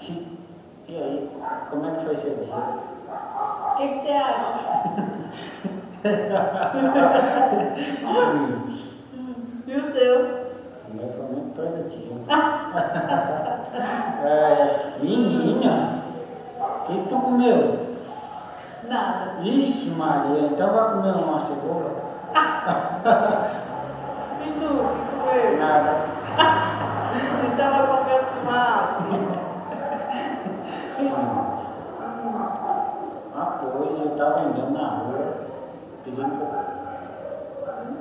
E aí, como é que foi seu dia? O que você acha? E o seu? O meu foi muito produtivo. Menina, o que tu comeu? Nada. Ixi Maria, então vai comer uma cebola? E tu, o que comeu? Nada. Você estava comendo tomate. Pois eu estava andando na rua, pedindo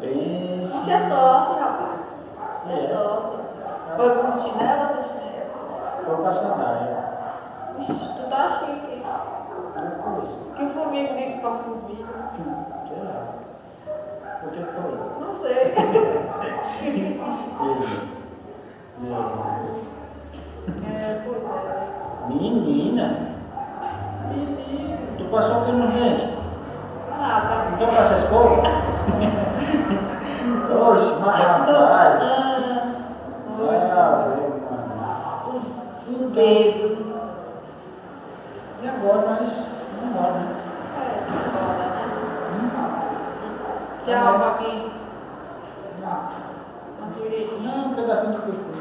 esse. Isso é sorte, rapaz. Isso é É. sorte. Foi com chinelo ou sem chinelo? Foi com a sandália. Ixi, tu tá chique. Depois, Que o formiga disse pra formiga? sei lá. O que foi? Não sei. Pois é. Menina, Menino. tu passou o que no dente? Nada. Então passa a escova? Oxe, mas rapaz. Um dedo. E agora nós vamos embora, né? Agora, né? Tchau, Paquinho. Uma sujeirinha. Não, um pedacinho de cuscuz.